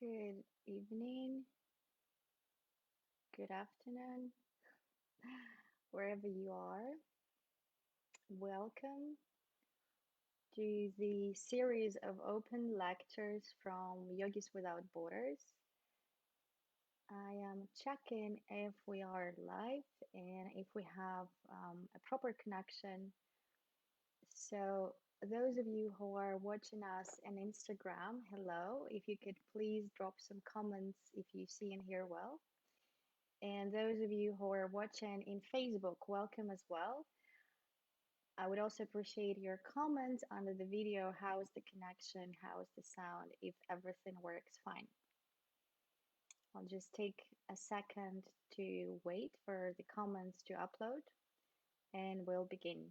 Good evening, good afternoon, wherever you are. Welcome to the series of open lectures from Yogis Without Borders. I am checking if we are live and if we have a proper connection. So, those of you who are watching us on Instagram, hello. If you could please drop some comments if you see and hear well. And those of you who are watching in Facebook, welcome as well. I would also appreciate your comments under the video. How is the connection? How is the sound? If everything works fine. I'll just take a second to wait for the comments to upload and we'll begin.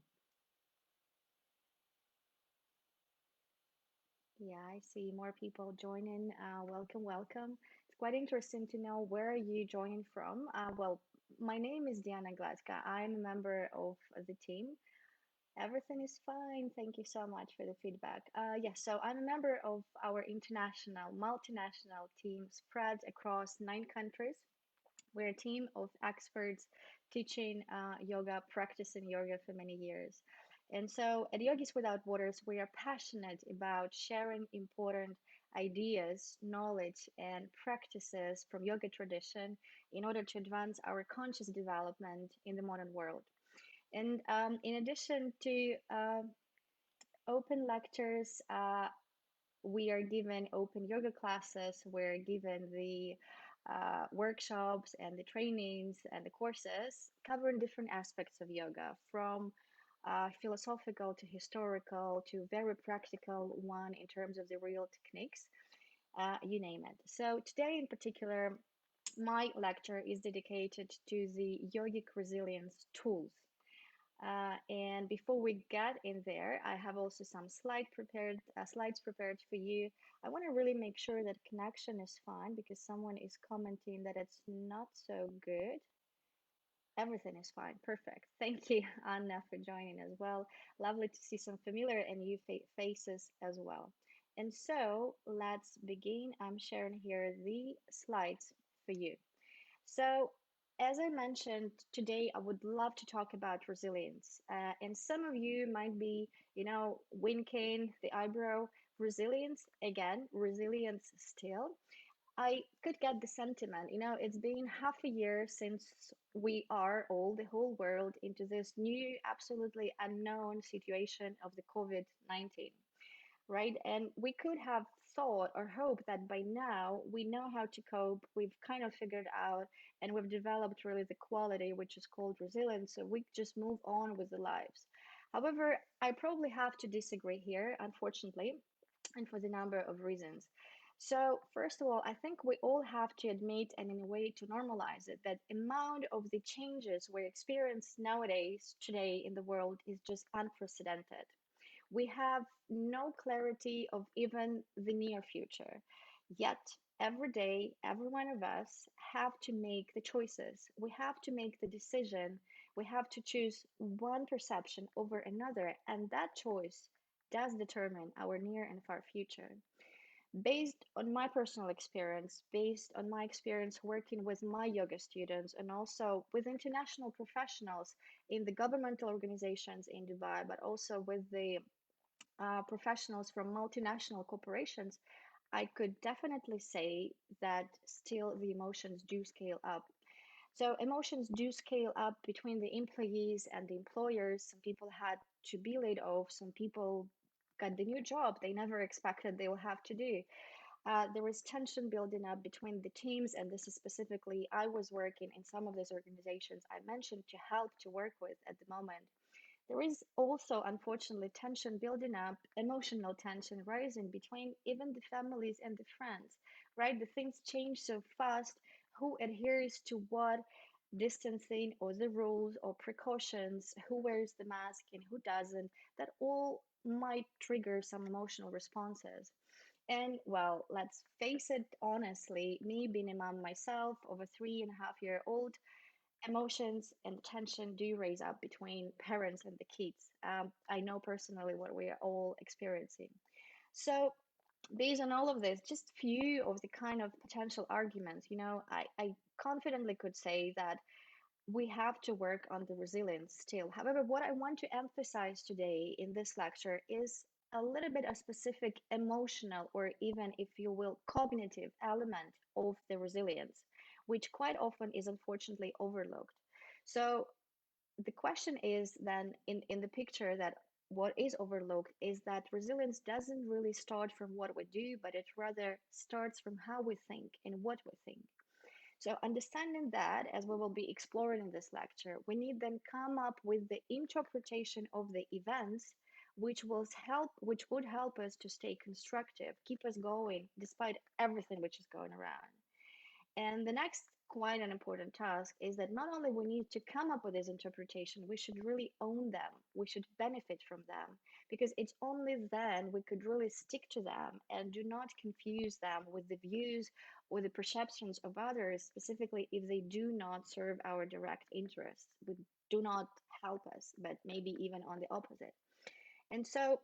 Yeah, I see more people joining. Welcome, welcome. It's quite interesting to know where are you joining from. Well, my name is Diana Gladka. I'm a member of the team. Everything is fine. Thank you so much for the feedback. Yes, so I'm a member of our international, multinational team spread across 9 countries. We're a team of experts teaching yoga, practicing yoga for many years. And so at Yogis Without Borders, we are passionate about sharing important ideas, knowledge, and practices from yoga tradition in order to advance our conscious development in the modern world. And in addition to open lectures, we are given open yoga classes, we're given the workshops and the trainings and the courses covering different aspects of yoga, from philosophical to historical to very practical one in terms of the real techniques, you name it. So today in particular, my lecture is dedicated to the yogic resilience tools. And before we get in there, I have also some slides prepared for you. I want to really make sure that connection is fine because someone is commenting that it's not so good. Everything is fine. Perfect. Thank you, Anna, for joining as well. Lovely to see some familiar and new faces as well. And so let's begin. I'm sharing here the slides for you. So, as I mentioned today, I would love to talk about resilience. And some of you might be, winking the eyebrow. Resilience, again, resilience still. I could get the sentiment. It's been half a year since we are all, the whole world, into this new, absolutely unknown situation of the COVID-19, right? And we could have thought or hoped that by now we know how to cope, we've kind of figured out, and we've developed really the quality which is called resilience, so we just move on with the lives. However, I probably have to disagree here, unfortunately, and for the number of reasons. So, first of all, I think we all have to admit, and in a way to normalize it, that amount of the changes we experience nowadays, today in the world, is just unprecedented. We have no clarity of even the near future. Yet, every day, every one of us have to make the choices. We have to make the decision. We have to choose one perception over another, and that choice does determine our near and far future. Based on my personal experience, based on my experience working with my yoga students and also with international professionals in the governmental organizations in Dubai, but also with the professionals from multinational corporations, I could definitely say that still the emotions do scale up. So emotions do scale up between the employees and the employers. Some people had to be laid off. Some people got the new job they never expected they will have to do. There was tension building up between the teams, and this is specifically, I was working in some of these organizations I mentioned to help to work with at the moment. There is also, unfortunately, tension building up, emotional tension rising between even the families and the friends, right? The things change so fast. Who adheres to what distancing or the rules or precautions, who wears the mask and who doesn't, that all might trigger some emotional responses. And well, let's face it honestly, me being a mom myself of a 3.5-year-old, emotions and tension do raise up between parents and the kids. I know personally what we are all experiencing. So based on all of this, just few of the kind of potential arguments, I confidently could say that we have to work on the resilience still. However, what I want to emphasize today in this lecture is a little bit a specific emotional, or even, if you will, cognitive element of the resilience, which quite often is unfortunately overlooked. So the question is then, in the picture, that what is overlooked is that resilience doesn't really start from what we do, but it rather starts from how we think and what we think. So understanding that, as we will be exploring in this lecture, we need then come up with the interpretation of the events which would help us to stay constructive, keep us going despite everything which is going around. And the next quite an important task is that not only we need to come up with this interpretation, we should really own them. We should benefit from them, because it's only then we could really stick to them and do not confuse them with the views or the perceptions of others, specifically if they do not serve our direct interests, do not help us, but maybe even on the opposite. And so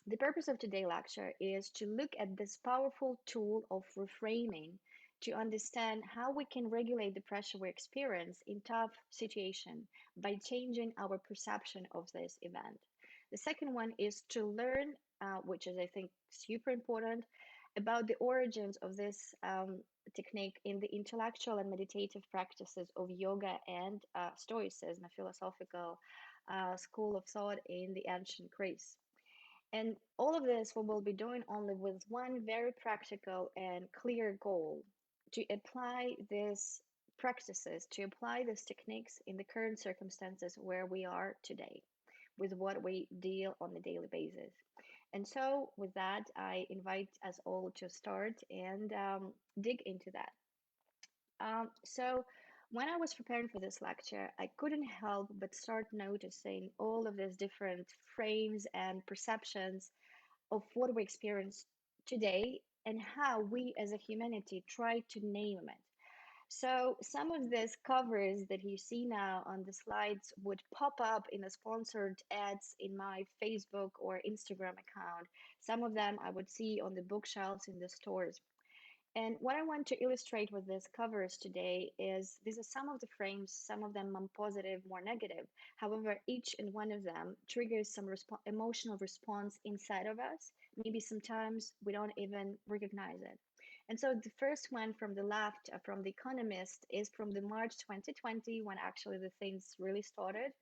the purpose of today's lecture is to look at this powerful tool of reframing to understand how we can regulate the pressure we experience in tough situation by changing our perception of this event. The second one is to learn, which is, I think, super important, about the origins of this technique in the intellectual and meditative practices of yoga and Stoicism, a philosophical school of thought in the ancient Greece. And all of this we will be doing only with one very practical and clear goal: to apply these practices, to apply these techniques in the current circumstances where we are today, with what we deal on a daily basis. And so, with that, I invite us all to start and dig into that. So, when I was preparing for this lecture, I couldn't help but start noticing all of these different frames and perceptions of what we experience today and how we as a humanity try to name it. So, some of these covers that you see now on the slides would pop up in the sponsored ads in my Facebook or Instagram account. Some of them I would see on the bookshelves in the stores. And what I want to illustrate with these covers today is these are some of the frames, some of them more positive, more negative. However, each and one of them triggers some emotional response inside of us. Maybe sometimes we don't even recognize it. And so the first one from the left, from The Economist, is from the March 2020, when actually the things really started.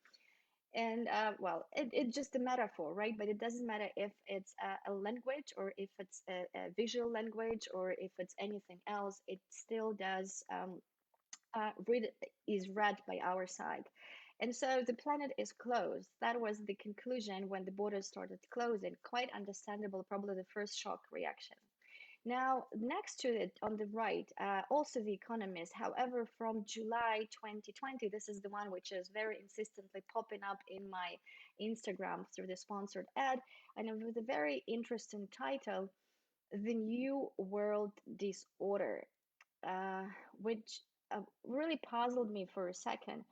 And well, it's just a metaphor, right? But it doesn't matter if it's a language, or if it's a visual language, or if it's anything else. It still does read is read by our side. And so the planet is closed. That was the conclusion when the borders started closing. Quite understandable, probably the first shock reaction. Now, next to it on the right, also The Economist, however, from July 2020, this is the one which is very insistently popping up in my Instagram through the sponsored ad, and with a very interesting title, The New World Disorder, uh, which really puzzled me for a second.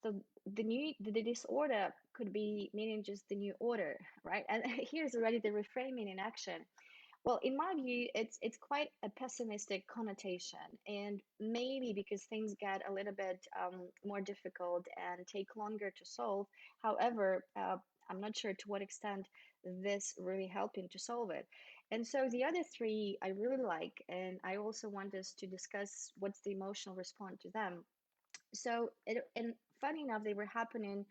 So the disorder could be meaning just the new order, right? And here's already the reframing in action. Well, in my view, it's quite a pessimistic connotation, and maybe because things get a little bit more difficult and take longer to solve. However, I'm not sure to what extent this really helping to solve it. And so the other three I really like, and I also want us to discuss what's the emotional response to them. So and funny enough, they were happening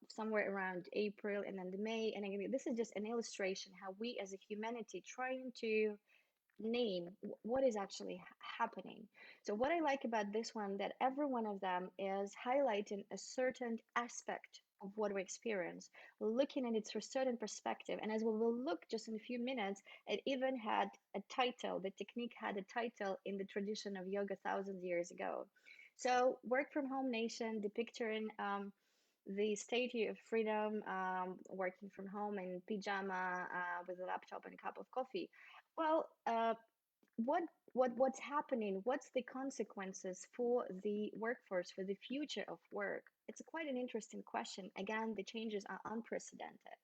somewhere around April and then the May. And again, this is just an illustration how we as a humanity trying to name what is actually happening. So what I like about this one, that every one of them is highlighting a certain aspect of what we experience, looking at it through a certain perspective. And as we will look just in a few minutes, it even had a title. The technique had a title in the tradition of yoga thousands years ago. So work from home nation, depicting the statue of freedom, working from home in pajama with a laptop and a cup of coffee. Well, what what's happening? What's the consequences for the workforce, for the future of work? It's quite an interesting question. Again, the changes are unprecedented.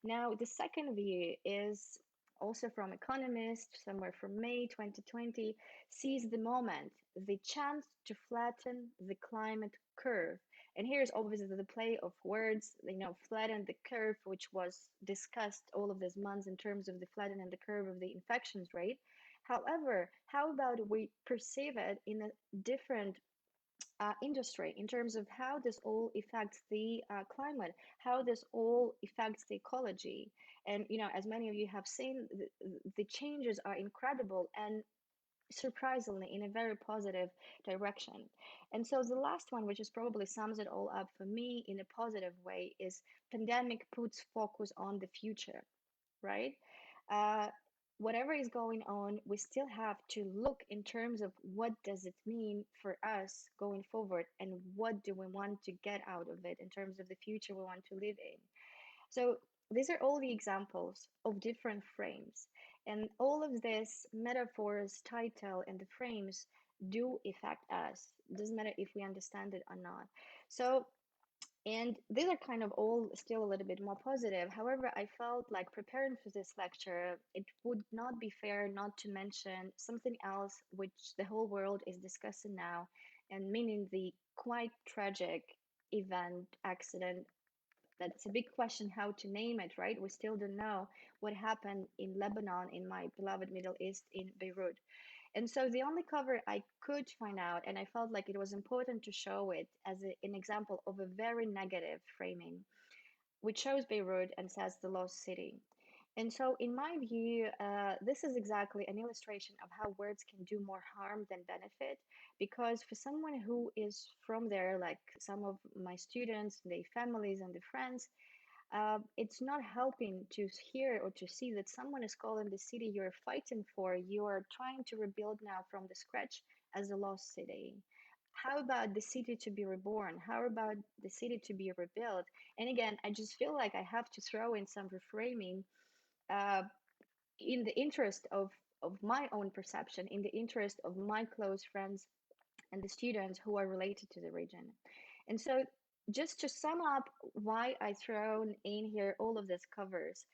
Now, the second view is also from Economist, somewhere from May 2020, sees the moment, the chance to flatten the climate curve. And here's obviously the play of words, flatten the curve, which was discussed all of these months in terms of the flattening the curve of the infections rate. However, how about we perceive it in a different industry in terms of how this all affects the climate, how this all affects the ecology. And, as many of you have seen, the changes are incredible and surprisingly in a very positive direction. And so the last one, which is probably sums it all up for me in a positive way, is pandemic puts focus on the future, right? Uh, Whatever is going on, we still have to look in terms of what does it mean for us going forward and what do we want to get out of it in terms of the future we want to live in. So these are all the examples of different frames, and all of this metaphors, title, and the frames do affect us. It doesn't matter if we understand it or not. So, and these are kind of all still a little bit more positive. However, I felt like preparing for this lecture, it would not be fair not to mention something else which the whole world is discussing now, and meaning the quite tragic event, accident. That's a big question how to name it, right? We still don't know what happened in Lebanon, in my beloved Middle East, in Beirut. And so the only cover I could find out, and I felt like it was important to show it as an example of a very negative framing, which shows Beirut and says the lost city. And so, in my view, this is exactly an illustration of how words can do more harm than benefit. Because for someone who is from there, like some of my students, their families, and their friends, it's not helping to hear or to see that someone is calling the city you're fighting for, you are trying to rebuild now from the scratch as a lost city. How about the city to be reborn? How about the city to be rebuilt? And again, I just feel like I have to throw in some reframing uh, in the interest of my own perception, in the interest of my close friends and the students who are related to the region. And so, just to sum up why I thrown in here all of these covers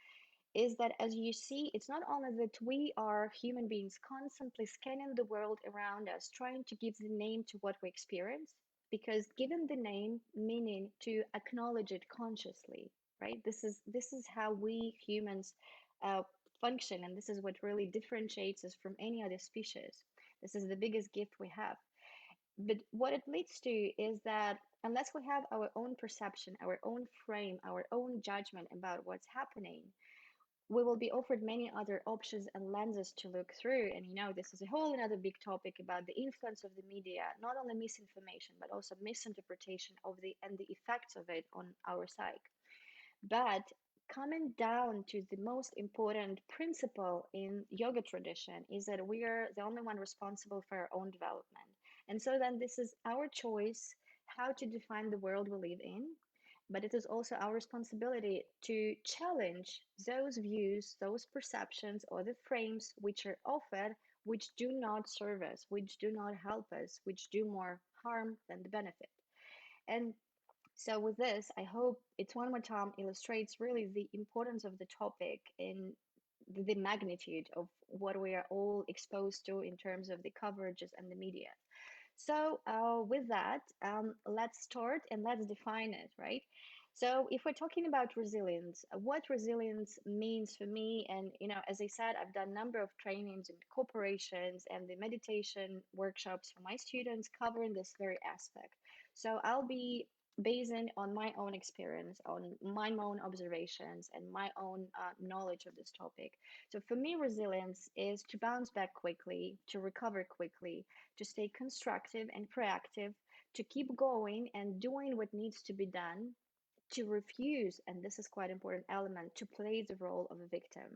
is that as you see, it's not only that we are human beings constantly scanning the world around us, trying to give the name to what we experience, because given the name, meaning to acknowledge it consciously, right? This is how we humans uh, function, and this is what really differentiates us from any other species. This is the biggest gift we have. But what it leads to is that unless we have our own perception, our own frame, our own judgment about what's happening, we will be offered many other options and lenses to look through. And this is a whole another big topic about the influence of the media, not only misinformation, but also misinterpretation of the and the effects of it on our psyche. But coming down to the most important principle in yoga tradition is that we are the only one responsible for our own development. And so then this is our choice how to define the world we live in, but it is also our responsibility to challenge those views, those perceptions, or the frames which are offered, which do not serve us, which do not help us, which do more harm than the benefit. And so with this, I hope it's one more time illustrates really the importance of the topic and the magnitude of what we are all exposed to in terms of the coverages and the media. So with that, let's start and let's define it, right? So if we're talking about resilience, what resilience means for me, and as I said, I've done a number of trainings and corporations and the meditation workshops for my students covering this very aspect. So I'll be basing on my own experience, on my own observations, and my own knowledge of this topic. So for me, resilience is to bounce back quickly, to recover quickly, to stay constructive and proactive, to keep going and doing what needs to be done, to refuse, and this is quite an important element, to play the role of a victim.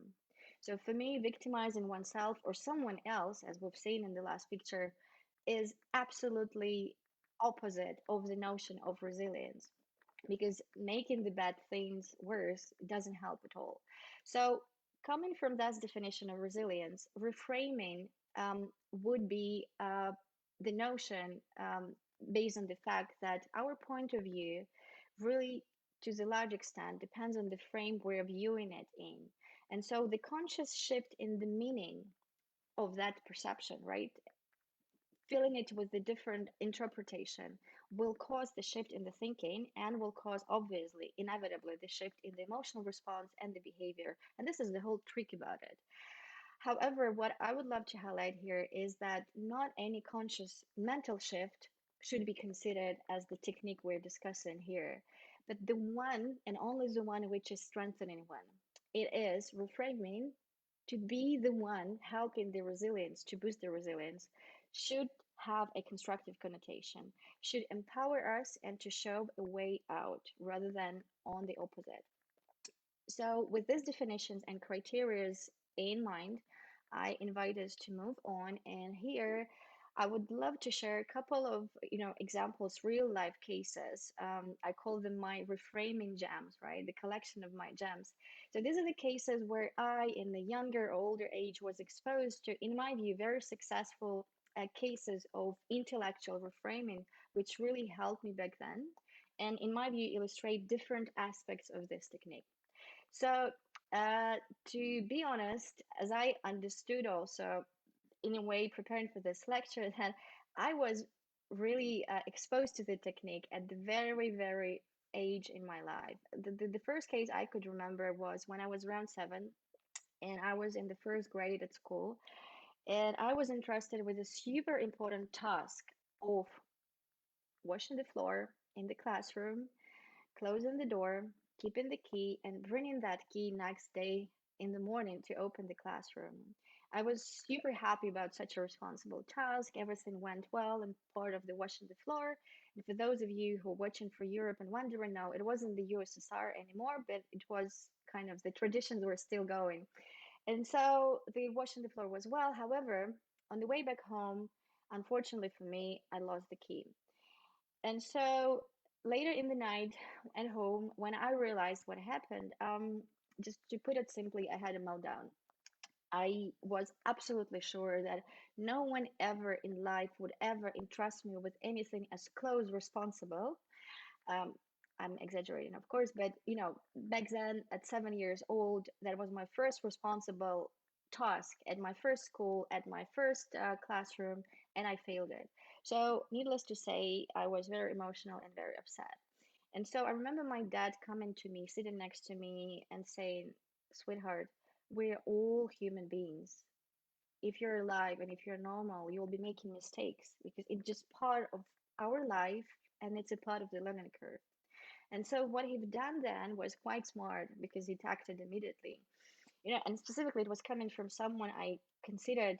So for me, victimizing oneself or someone else, as we've seen in the last picture, is absolutely opposite of the notion of resilience, because making the bad things worse doesn't help at all. So, coming from that definition of resilience, reframing would be the notion based on the fact that our point of view really, to the large extent, depends on the frame we're viewing it in. And so the conscious shift in the meaning of that perception, right? Filling it with a different interpretation will cause the shift in the thinking and will cause, obviously, inevitably, the shift in the emotional response and the behavior. And this is the whole trick about it. However, what I would love to highlight here is that not any conscious mental shift should be considered as the technique we're discussing here, but the one and only the one which is strengthening one. It is reframing to be the one helping the resilience, to boost the resilience, should have a constructive connotation, should empower us and to show a way out rather than on the opposite. So, with these definitions and criterias in mind, I invite us to move on. And here, I would love to share a couple of examples, real life cases. I call them my reframing gems, right? The collection of my gems. So these are the cases where I, in the younger or older age, was exposed to, in my view, very successful cases of intellectual reframing, which really helped me back then. And in my view, illustrate different aspects of this technique. So, uh, to be honest, as I understood also in a way preparing for this lecture, that I was really exposed to the technique at the very, very age in my life. The first case I could remember was when I was around 7 and I was in the first grade at school, and I was entrusted with a super important task of washing the floor in the classroom, closing the door, keeping the key, and bringing that key next day in the morning to open the classroom. I was super happy about such a responsible task. Everything went well and part of the washing the floor. And for those of you who are watching for Europe and wondering, no, it wasn't the USSR anymore, but it was kind of the traditions were still going. And so the washing the floor was well. However, on the way back home, unfortunately for me, I lost the key. And so later in the night at home, when I realized what happened, just to put it simply, I had a meltdown. I was absolutely sure that no one ever in life would ever entrust me with anything as close responsible. Um, I'm exaggerating, of course, but back then at 7 years old, that was my first responsible task at my first school, at my first classroom, and I failed it. So, needless to say, I was very emotional and very upset. And so I remember my dad coming to me, sitting next to me, and saying, "Sweetheart, we're all human beings. If you're alive and if you're normal, you'll be making mistakes because it's just part of our life and it's a part of the learning curve." And so what he done then was quite smart because he acted immediately. And specifically it was coming from someone I considered,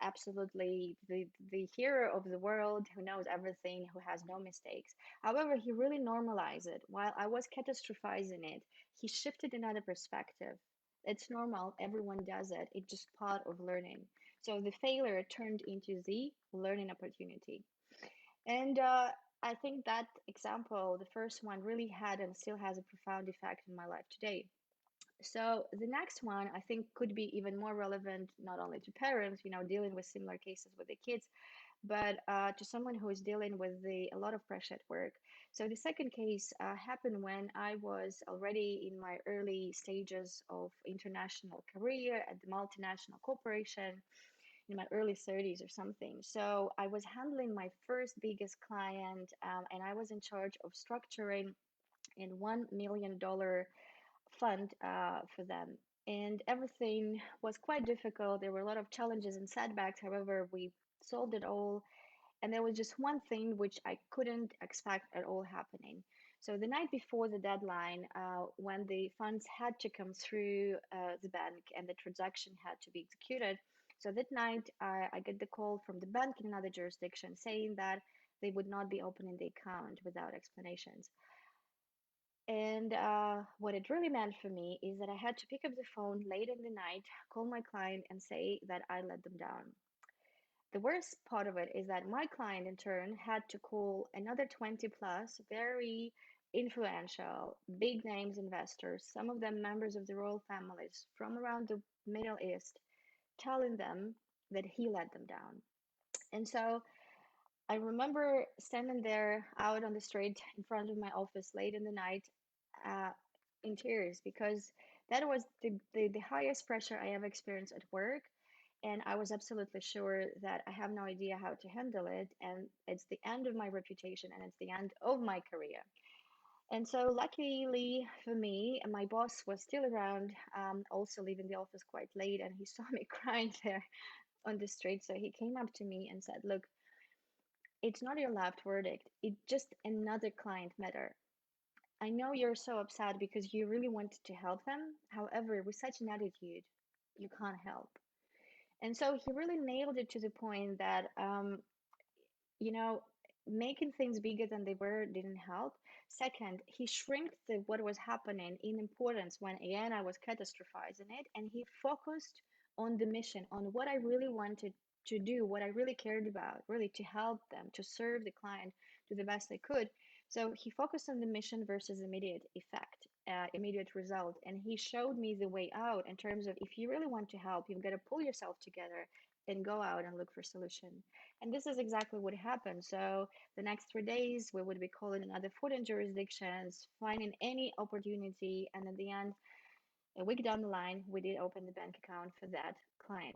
absolutely the hero of the world who knows everything, who has no mistakes. However, he really normalized it. While I was catastrophizing it, he shifted another perspective. It's normal, everyone does it. It's just part of learning. So the failure turned into the learning opportunity. And I think that example, the first one, really had and still has a profound effect in my life today. So the next one, I think, could be even more relevant, not only to parents, dealing with similar cases with their kids, but to someone who is dealing with a lot of pressure at work. So the second case happened when I was already in my early stages of international career at the multinational corporation in my early 30s or something. So I was handling my first biggest client, and I was in charge of structuring a $1 million fund for them. And everything was quite difficult. There were a lot of challenges and setbacks. However, we solved it all. And there was just one thing which I couldn't expect at all happening. So the night before the deadline, when the funds had to come through the bank and the transaction had to be executed, so that night I get the call from the bank in another jurisdiction saying that they would not be opening the account without explanations. And what it really meant for me is that I had to pick up the phone late in the night, call my client, and say that I let them down. The worst part of it is that my client, in turn, had to call another 20 plus very influential, big names investors, some of them members of the royal families from around the Middle East, telling them that he let them down. And so I remember standing there out on the street in front of my office late in the night uh, in tears because That was the highest pressure I ever experienced at work. And I was absolutely sure that I have no idea how to handle it. And it's the end of my reputation and it's the end of my career. And so, luckily for me, my boss was still around, also leaving the office quite late, and he saw me crying there on the street. So he came up to me and said, "Look, it's not your last verdict, it's just another client matter. I know you're so upset because you really wanted to help them. However, with such an attitude, you can't help." And so he really nailed it to the point that you know, making things bigger than they were didn't help. Second, he shrinked what was happening in importance when again I was catastrophizing it, and he focused on the mission, on what I really wanted to do, what I really cared about, really to help them, to serve the client to the best I could. So he focused on the mission versus immediate effect, immediate result, and he showed me the way out in terms of if you really want to help, you've got to pull yourself together and go out and look for solution. And this is exactly what happened. So the next 3 days, we would be calling in other foreign jurisdictions, finding any opportunity. And at the end, a week down the line, we did open the bank account for that client.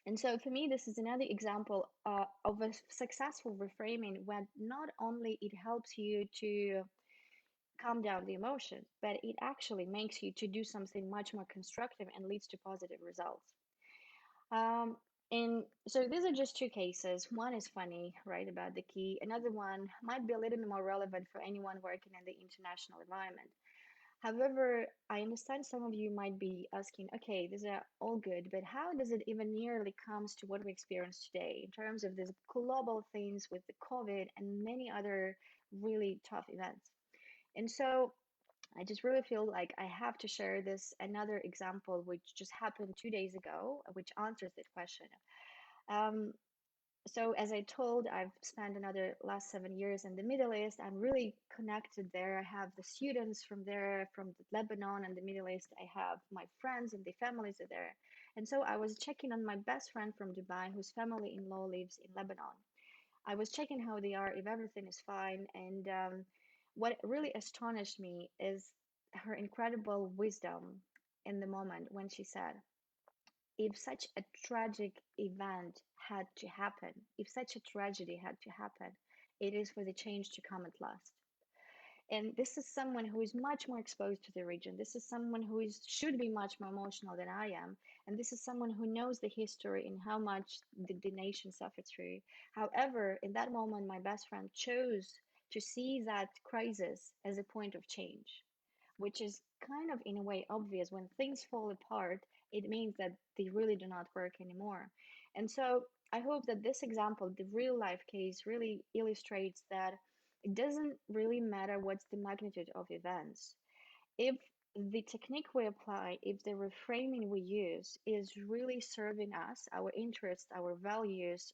And so for me, this is another example of a successful reframing where not only it helps you to calm down the emotions, but it actually makes you to do something much more constructive and leads to positive results. Um, and so these are just two cases. One is funny, right, about the key. Another one might be a little bit more relevant for anyone working in the international environment. However, I understand some of you might be asking, okay, these are all good, but how does it even nearly comes to what we experience today in terms of these global things with the COVID and many other really tough events? And so I just really feel like I have to share this another example which just happened 2 days ago, which answers this question. Um, so as I told, I've spent another last 7 years in the Middle East. I'm really connected there. I have the students from there, from the Lebanon and the Middle East. I have my friends and the families are there. And so I was checking on my best friend from Dubai, whose family-in-law lives in Lebanon. I was checking how they are, if everything is fine. And what really astonished me is her incredible wisdom in the moment when she said, if such a tragic event had to happen, if such a tragedy had to happen, it is for the change to come at last. And this is someone who is much more exposed to the region. This is someone who is should be much more emotional than I am. And this is someone who knows the history and how much the nation suffered through. However, in that moment, my best friend chose to see that crisis as a point of change, which is kind of in a way obvious. When things fall apart, it means that they really do not work anymore. And so I hope that this example, the real life case, really illustrates that it doesn't really matter what's the magnitude of events. If the technique we apply, if the reframing we use is really serving us, our interests, our values,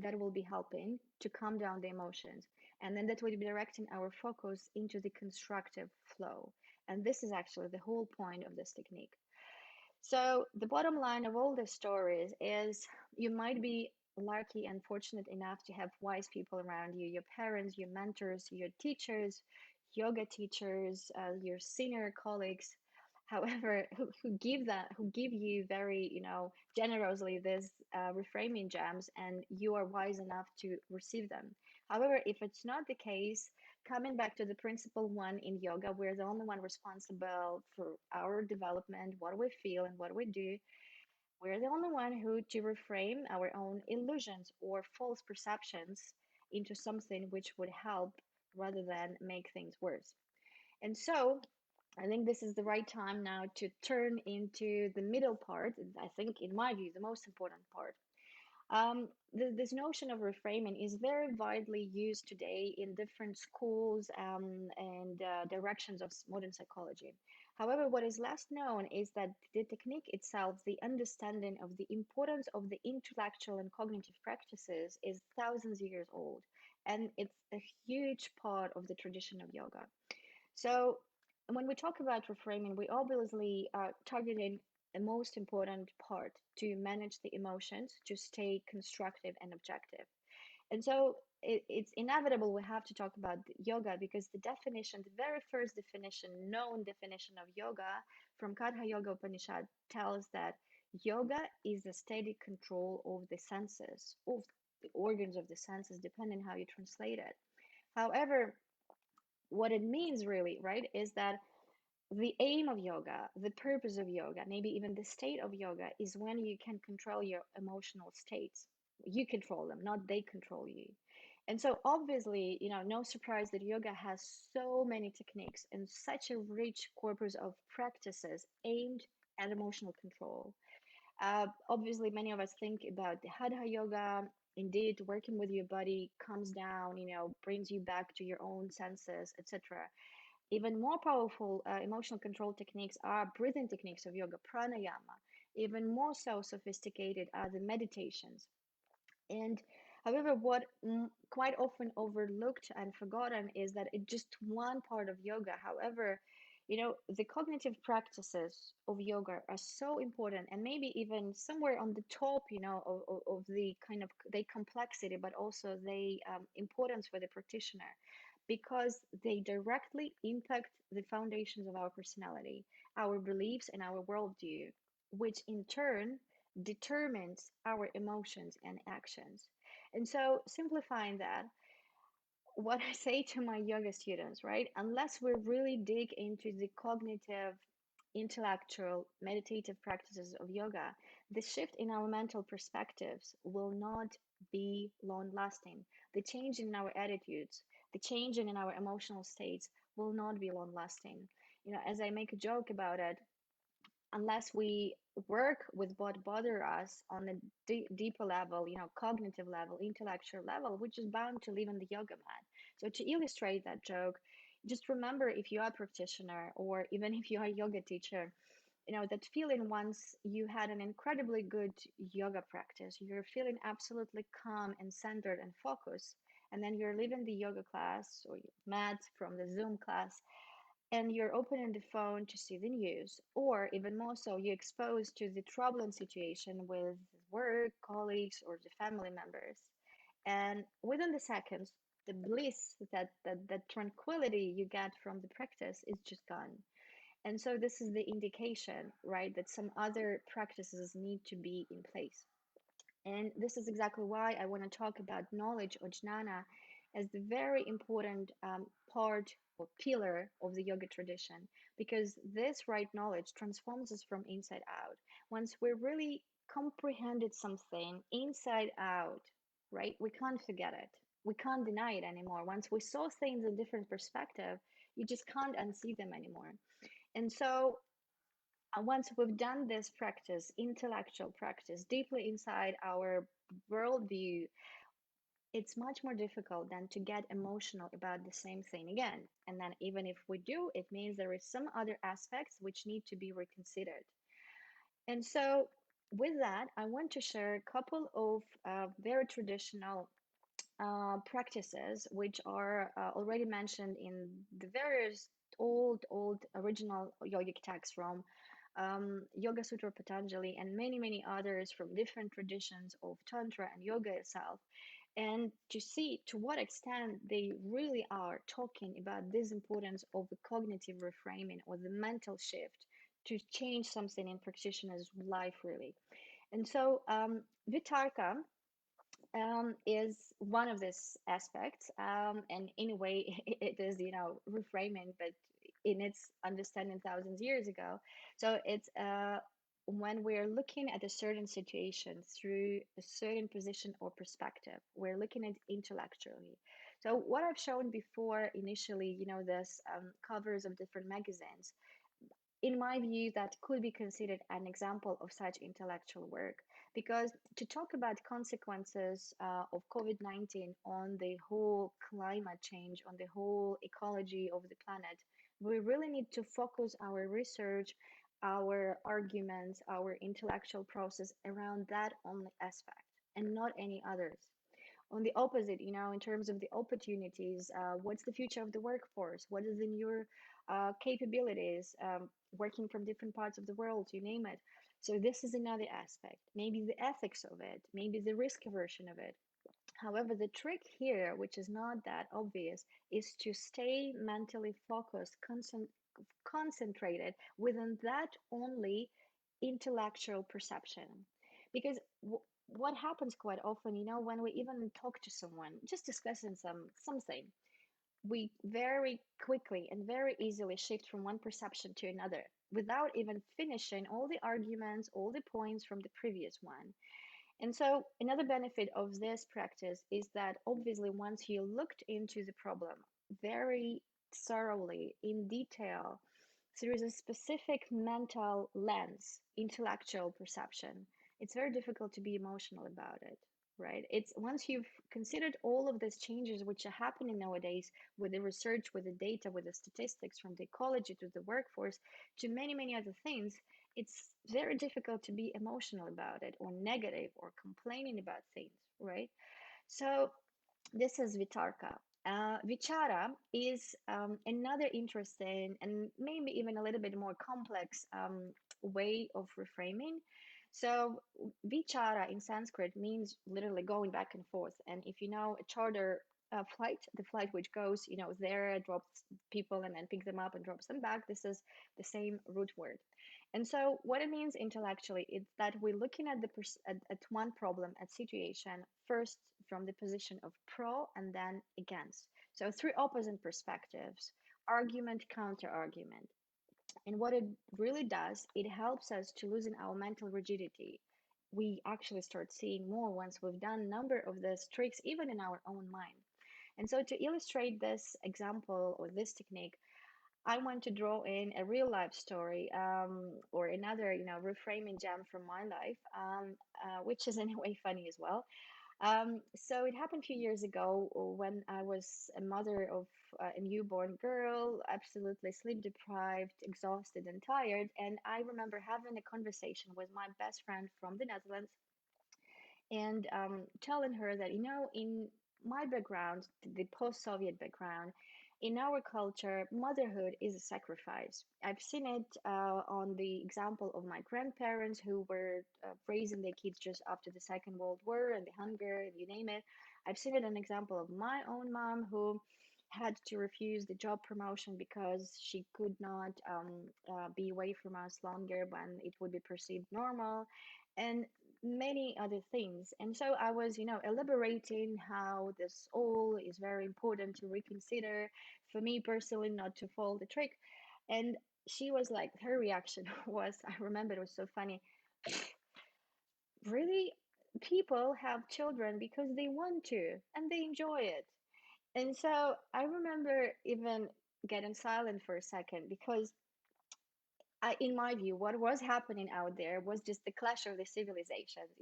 that will be helping to calm down the emotions. And then that will be directing our focus into the constructive flow. And this is actually the whole point of this technique. So, the bottom line of all these stories is you might be lucky and fortunate enough to have wise people around you, your parents, your mentors, your teachers, yoga teachers, your senior colleagues, however, who give you very, generously these reframing gems, and you are wise enough to receive them. However, if it's not the case, coming back to the principle one in yoga, we're the only one responsible for our development, what we feel and what we do. We're the only one who to reframe our own illusions or false perceptions into something which would help rather than make things worse. And so I think this is the right time now to turn into the middle part. I think, in my view, the most important part. This notion of reframing is very widely used today in different schools and directions of modern psychology. However, what is less known is that the technique itself, the understanding of the importance of the intellectual and cognitive practices, is thousands of years old, and it's a huge part of the tradition of yoga. So when we talk about reframing, we obviously are targeting the most important part to manage the emotions, to stay constructive and objective. And so it's inevitable we have to talk about yoga, because the definition, the very first definition, known definition of yoga from Katha Yoga Upanishad tells that yoga is a steady control of the senses, of the organs of the senses, depending how you translate it. However, what it means really, right, is that the aim of yoga, the purpose of yoga, maybe even the state of yoga, is when you can control your emotional states. You control them, not they control you. And so, obviously, no surprise that yoga has so many techniques and such a rich corpus of practices aimed at emotional control. Obviously, many of us think about the Hatha yoga. Indeed, working with your body comes down, brings you back to your own senses, etc. Even more powerful emotional control techniques are breathing techniques of yoga, pranayama. Even more so sophisticated are the meditations. And however, what quite often overlooked and forgotten is that it's just one part of yoga. However, the cognitive practices of yoga are so important, and maybe even somewhere on the top, of the kind of the complexity, but also the importance for the practitioner, because they directly impact the foundations of our personality, our beliefs, and our worldview, which in turn determines our emotions and actions. And so, simplifying that, what I say to my yoga students, right? Unless we really dig into the cognitive, intellectual, meditative practices of yoga, the shift in our mental perspectives will not be long lasting. The change in our attitudes, the change in our emotional states will not be long lasting. As I make a joke about it, unless we work with what bother us on a deeper level, cognitive level, intellectual level, we're just bound to live on the yoga mat. So to illustrate that joke, just remember, if you are a practitioner or even if you are a yoga teacher, that feeling once you had an incredibly good yoga practice, you're feeling absolutely calm and centered and focused, and then you're leaving the yoga class or your mat from the Zoom class, and you're opening the phone to see the news, or even more so, you're exposed to the troubling situation with work, colleagues, or the family members. And within the seconds, the bliss, that tranquility you get from the practice is just gone. And so this is the indication, right, that some other practices need to be in place. And this is exactly why I want to talk about knowledge or jnana as the very important part or pillar of the yoga tradition, because this right knowledge transforms us from inside out. Once we really comprehended something inside out, right, we can't forget it. We can't deny it anymore. Once we saw things in different perspective, you just can't unsee them anymore. And so once we've done this practice, intellectual practice, deeply inside our worldview, it's much more difficult than to get emotional about the same thing again. And then, even if we do, it means there is some other aspects which need to be reconsidered. And so, with that, I want to share a couple of very traditional practices which are already mentioned in the various old original yogic texts from Yoga Sutra Patanjali and many, many others from different traditions of Tantra and yoga itself, and to see to what extent they really are talking about this importance of the cognitive reframing or the mental shift to change something in practitioner's life, really. And so, Vitarka is one of these aspects. And in a way, it is, reframing, but in its understanding thousands years ago. So it's when we're looking at a certain situation through a certain position or perspective, we're looking at intellectually. So what I've shown before initially, this covers of different magazines, in my view, that could be considered an example of such intellectual work. Because to talk about consequences of COVID-19 on the whole climate change, on the whole ecology of the planet, we really need to focus our research, our arguments, our intellectual process around that only aspect and not any others. On the opposite, in terms of the opportunities, what's the future of the workforce? What is the new capabilities, working from different parts of the world, you name it. So this is another aspect. Maybe the ethics of it, maybe the risk aversion of it. However, the trick here, which is not that obvious, is to stay mentally focused, concentrated within that only intellectual perception. Because what happens quite often, when we even talk to someone, just discussing something, we very quickly and very easily shift from one perception to another without even finishing all the arguments, all the points from the previous one. And so, another benefit of this practice is that obviously, once you looked into the problem very thoroughly, in detail, there is a specific mental lens, intellectual perception. It's very difficult to be emotional about it, right? It's once you've considered all of these changes which are happening nowadays with the research, with the data, with the statistics from the ecology to the workforce to many, many other things, it's very difficult to be emotional about it or negative or complaining about things, right? So this is Vitarka. Vichara is another interesting and maybe even a little bit more complex way of reframing. So, Vichara in Sanskrit means literally going back and forth. And if you know a charter flight, the flight which goes, there, drops people and then picks them up and drops them back, this is the same root word. And so, what it means intellectually is that we're looking at at one problem, at situation, first from the position of pro and then against. So, three opposite perspectives: argument, counter argument. And what it really does, it helps us to loosen our mental rigidity. We actually start seeing more once we've done a number of these tricks, even in our own mind. And so, to illustrate this example or this technique, I want to draw in a real life story or another, reframing gem from my life, which is in a way funny as well. So it happened a few years ago when I was a mother of a newborn girl, absolutely sleep deprived, exhausted, and tired. And I remember having a conversation with my best friend from the Netherlands and telling her that, in my background, the post Soviet background, in our culture, motherhood is a sacrifice. I've seen it on the example of my grandparents who were raising their kids just after the Second World War and the hunger, and you name it. I've seen it an example of my own mom who had to refuse the job promotion because she could not be away from us longer when it would be perceived normal. And many other things. And so I was, elaborating how this all is very important to reconsider for me personally, not to fall the trick. And she was like, her reaction was, I remember it was so funny. Really, people have children because they want to and they enjoy it. And so I remember even getting silent for a second because in my view, what was happening out there was just the clash of the civilizations,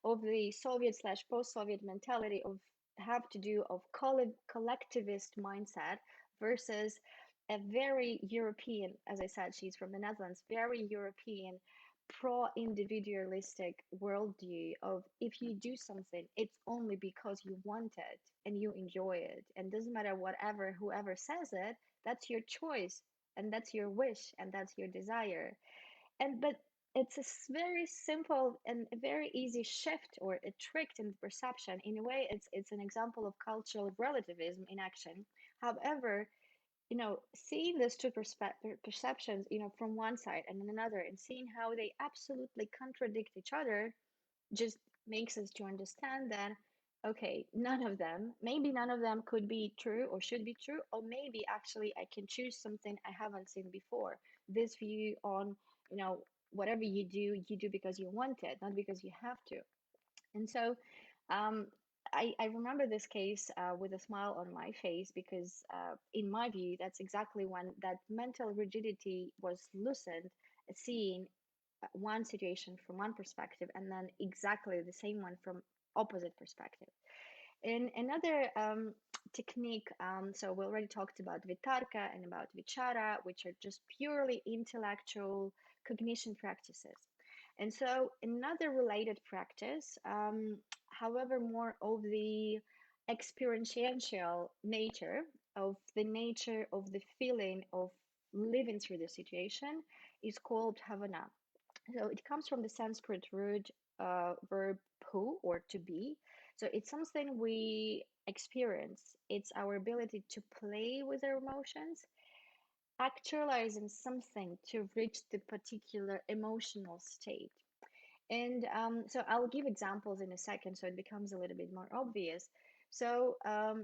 of the Soviet slash post-Soviet mentality of have to do of collectivist mindset versus a very European, as I said, she's from the Netherlands, very European, pro-individualistic worldview of if you do something, it's only because you want it and you enjoy it, and doesn't matter whatever whoever says it, that's your choice and that's your wish and that's your desire. And but it's a very simple and a very easy shift or a trick in perception. In a way, it's an example of cultural relativism in action. However, seeing these two perceptions, from one side and another, and seeing how they absolutely contradict each other, just makes us to understand that okay, none of them could be true or should be true, or maybe actually I can choose something I haven't seen before. This view on, whatever you do because you want it, not because you have to. And so um, I remember this case with a smile on my face because, in my view, that's exactly when that mental rigidity was loosened, seeing one situation from one perspective and then exactly the same one from opposite perspective. In another technique, so we already talked about Vitarka and about Vichara, which are just purely intellectual cognition practices. And so another related practice, however, more of the experiential nature of the feeling of living through the situation is called Bhavana. So it comes from the Sanskrit root verb pu or to be. So it's something we experience. It's our ability to play with our emotions, actualizing something to reach the particular emotional state. And so I'll give examples in a second so it becomes a little bit more obvious. So uh,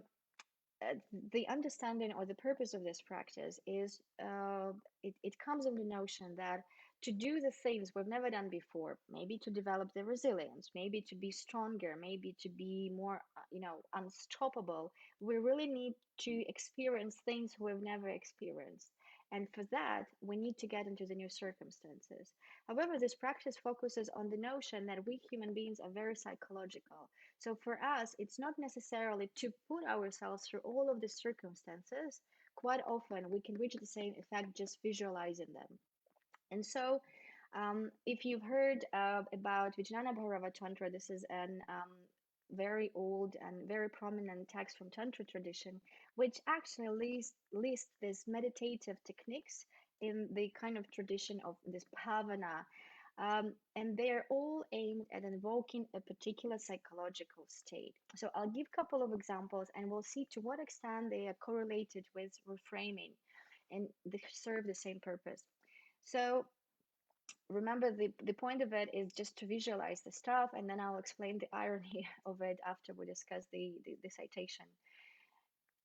the understanding or the purpose of this practice is it comes in the notion that to do the things we've never done before, maybe to develop the resilience, maybe to be stronger, maybe to be more, unstoppable, we really need to experience things we've never experienced. And for that, we need to get into the new circumstances. However, this practice focuses on the notion that we human beings are very psychological. So for us, it's not necessarily to put ourselves through all of the circumstances. Quite often, we can reach the same effect just visualizing them. And so, if you've heard about Vijnana Bhairava Tantra, this is an very old and very prominent text from Tantra tradition, which actually lists these meditative techniques in the kind of tradition of this bhavana. And they're all aimed at invoking a particular psychological state. So I'll give a couple of examples and we'll see to what extent they are correlated with reframing and they serve the same purpose. So remember, the point of it is just to visualize the stuff, and then I'll explain the irony of it after we discuss the citation.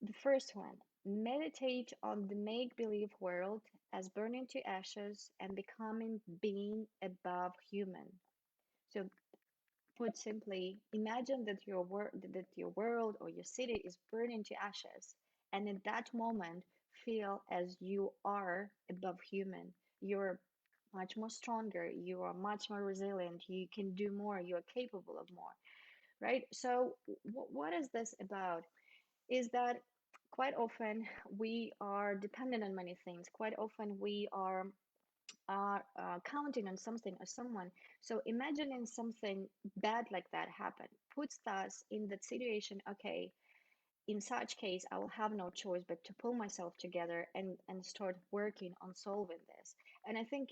The first one, meditate on the make believe world as burning to ashes and becoming being above human. So, put simply, imagine that your world or your city is burning to ashes, and in that moment, feel as you are above human. You're much more stronger. You are much more resilient. You can do more. You are capable of more, right? So, what is this about? Is that quite often we are dependent on many things. Quite often we are counting on something or someone. So imagining something bad like that happen puts us in that situation. Okay, in such case, I will have no choice but to pull myself together and start working on solving this. And I think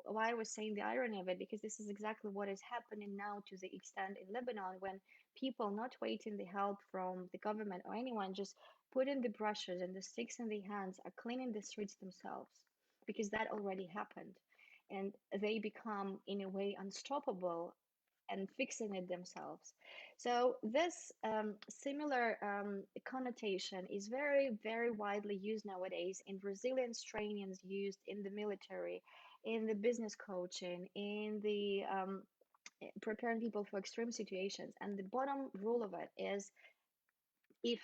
why I was saying the irony of it, because this is exactly what is happening now to the extent in Lebanon when people not waiting the help from the government or anyone, just putting the brushes and the sticks in their hands, are cleaning the streets themselves because that already happened. And they become, in a way, unstoppable and fixing it themselves. So this similar connotation is very, very widely used nowadays in resilience trainings used in the military, in the business coaching, in the preparing people for extreme situations. And the bottom rule of it is if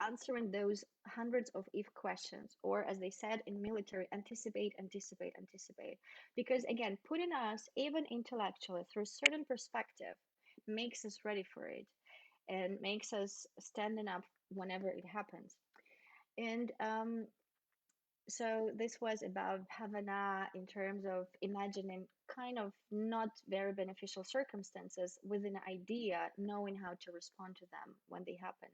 answering those hundreds of if questions, or as they said in military, anticipate, anticipate, anticipate. Because again, putting us even intellectually through a certain perspective makes us ready for it and makes us standing up whenever it happens. And so this was about bhavana in terms of imagining kind of not very beneficial circumstances with an idea, knowing how to respond to them when they happen.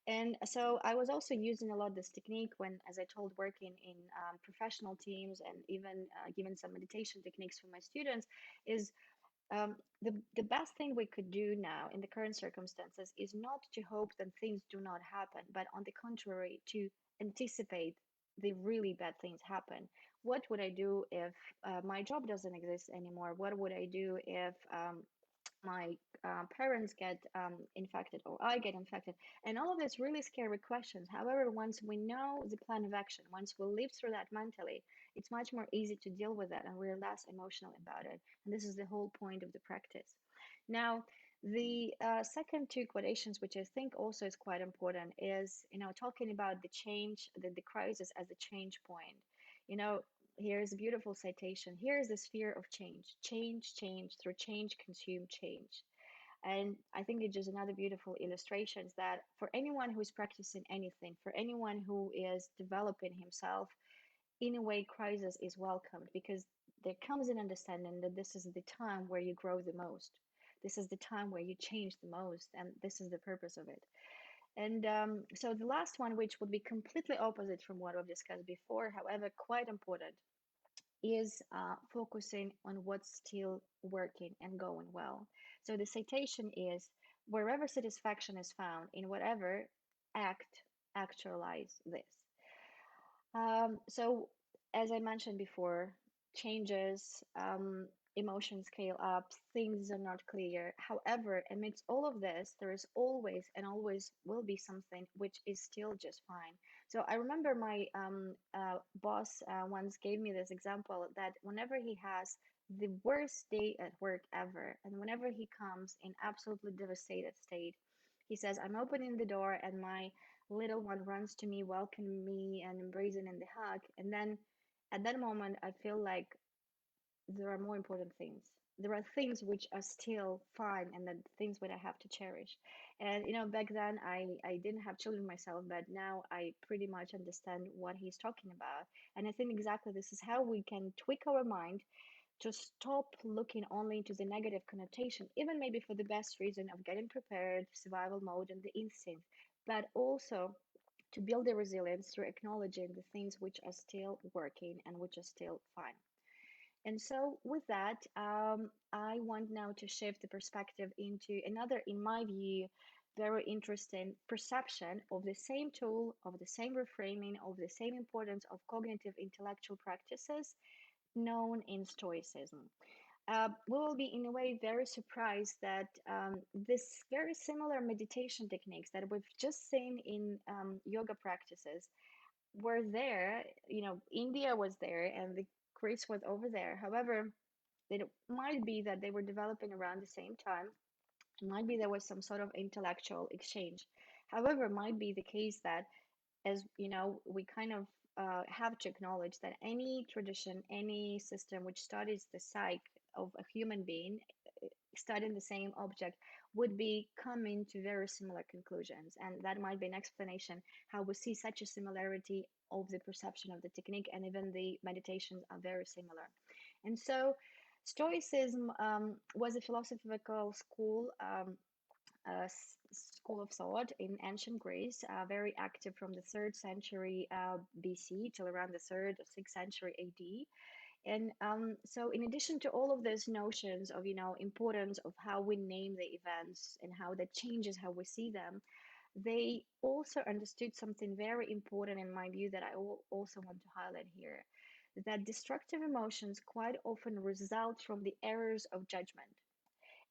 And so I was also using a lot this technique when, as I told, working in professional teams and even giving some meditation techniques for my students, is the best thing we could do now in the current circumstances is not to hope that things do not happen, but on the contrary, to anticipate the really bad things happen. What would I do if my job doesn't exist anymore? What would I do if my parents get infected or I get infected? And all of these really scary questions. However, once we know the plan of action, once we live through that mentally, it's much more easy to deal with that and we're less emotional about it. And this is the whole point of the practice. Now, the second two quotations, which I think also is quite important, is talking about the change, the crisis as a change point. You know, here's a beautiful citation. Here is the sphere of change. Change, change, through change, consume change. And I think it's just another beautiful illustrations that for anyone who is practicing anything, for anyone who is developing himself, in a way, crisis is welcomed because there comes an understanding that this is the time where you grow the most. This is the time where you change the most, and this is the purpose of it. And so the last one, which would be completely opposite from what we've discussed before, however, quite important, is focusing on what's still working and going well. So the citation is wherever satisfaction is found, in whatever act, actualize this. So, as I mentioned before, changes, emotions scale up, things are not clear. However, amidst all of this, there is always and always will be something which is still just fine. So, I remember my boss once gave me this example that whenever he has the worst day at work ever, and whenever he comes in absolutely devastated state, he says, I'm opening the door and my little one runs to me, welcoming me and embracing in the hug. And then at that moment, I feel like there are more important things. There are things which are still fine and then things which I have to cherish. And, back then I didn't have children myself, but now I pretty much understand what he's talking about. And I think exactly this is how we can tweak our mind to stop looking only into the negative connotation, even maybe for the best reason of getting prepared, survival mode, and the instinct, but also to build the resilience through acknowledging the things which are still working and which are still fine. And so, with that, I want now to shift the perspective into another, in my view, very interesting perception of the same tool, of the same reframing, of the same importance of cognitive intellectual practices known in Stoicism. We will be, in a way, very surprised that this very similar meditation techniques that we've just seen in yoga practices were there. India was there and the Greece was over there. However, it might be that they were developing around the same time. It might be there was some sort of intellectual exchange. However, it might be the case that, as we kind of have to acknowledge that any tradition, any system which studies the psyche of a human being, studying the same object, would be coming to very similar conclusions. And that might be an explanation how we see such a similarity of the perception of the technique, and even the meditations are very similar. And so, Stoicism was a philosophical school. School of thought in ancient Greece, very active from the third century BC till around the third or sixth century AD. And so, in addition to all of those notions of, importance of how we name the events and how that changes how we see them, they also understood something very important in my view that I also want to highlight here, that destructive emotions quite often result from the errors of judgment.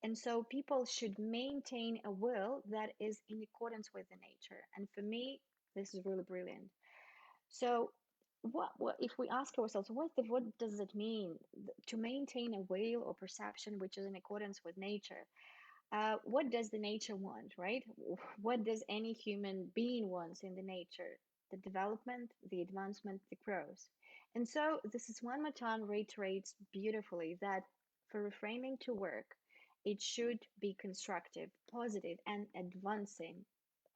And so people should maintain a will that is in accordance with the nature. And for me, this is really brilliant. So, what if we ask ourselves, what does it mean to maintain a will or perception which is in accordance with nature? What does the nature want, right? What does any human being wants in the nature? The development, the advancement, the growth. And so this is one more time reiterates beautifully that for reframing to work, it should be constructive, positive, and advancing.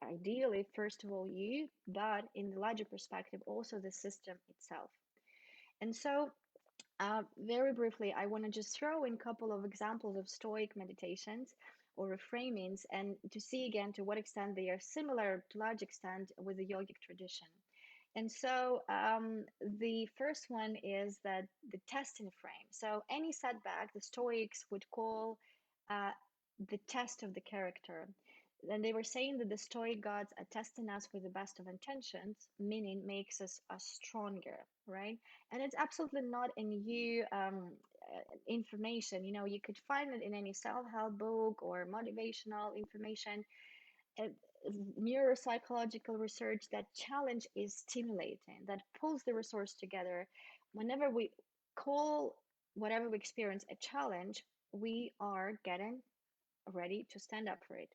Ideally, first of all, you, but in the larger perspective, also the system itself. And so, very briefly, I want to just throw in a couple of examples of Stoic meditations or reframings, and to see again to what extent they are similar to large extent with the yogic tradition. And so the first one is that the testing frame. So any setback, the Stoics would call uh, the test of the character. And they were saying that the Stoic gods are testing us with the best of intentions, meaning makes us stronger, right? And it's absolutely not a new information. You could find it in any self-help book or motivational information. uh, Neuropsychological research that challenge is stimulating, that pulls the resource together. Whenever we call whatever we experience a challenge, we are getting ready to stand up for it.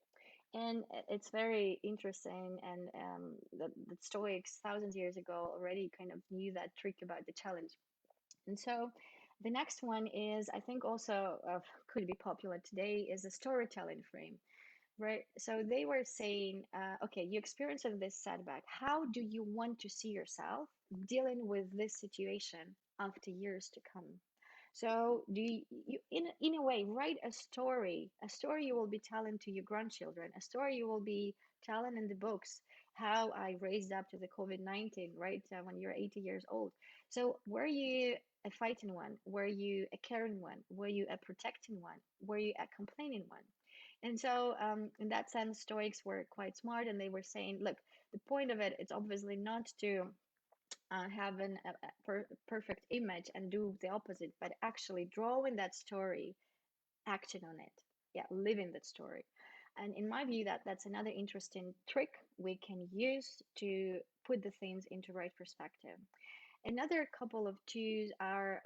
And it's very interesting, and the Stoics thousands of years ago already kind of knew that trick about the challenge. And so the next one is, I think also could be popular today, is a storytelling frame. Right. So they were saying, okay, you experienced this setback. How do you want to see yourself dealing with this situation after years to come? So do you in a way, write a story you will be telling to your grandchildren, a story you will be telling in the books, how I raised up to the COVID-19, right? When you're 80 years old. So were you a fighting one? Were you a caring one? Were you a protecting one? Were you a complaining one? And so, in that sense, Stoics were quite smart, and they were saying, look, the point of it, it's obviously not to have a perfect image and do the opposite, but actually drawing that story, acting on it, yeah, living that story. And in my view, that's another interesting trick we can use to put the things into right perspective. Another couple of tools are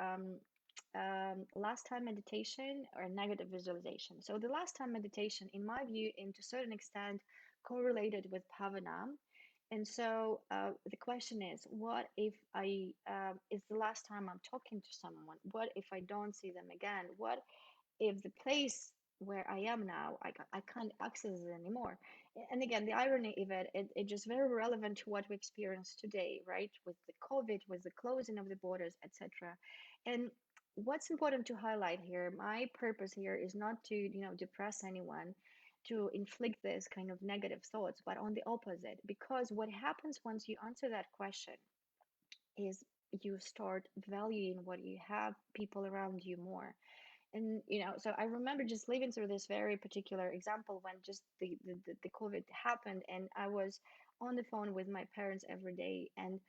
last time meditation or negative visualization. So the last time meditation, in my view, and to a certain extent, correlated with bhavana. And so the question is, what if I is the last time I'm talking to someone? What if I don't see them again? What if the place where I am now, I can't access it anymore? And again, the irony of it just very relevant to what we experience today, right? With the COVID, with the closing of the borders, etc. And what's important to highlight here, my purpose here is not to, depress anyone, to inflict this kind of negative thoughts, but on the opposite, because what happens once you answer that question is you start valuing what you have, people around you more. And so I remember just living through this very particular example when just the COVID happened, and I was on the phone with my parents every day, and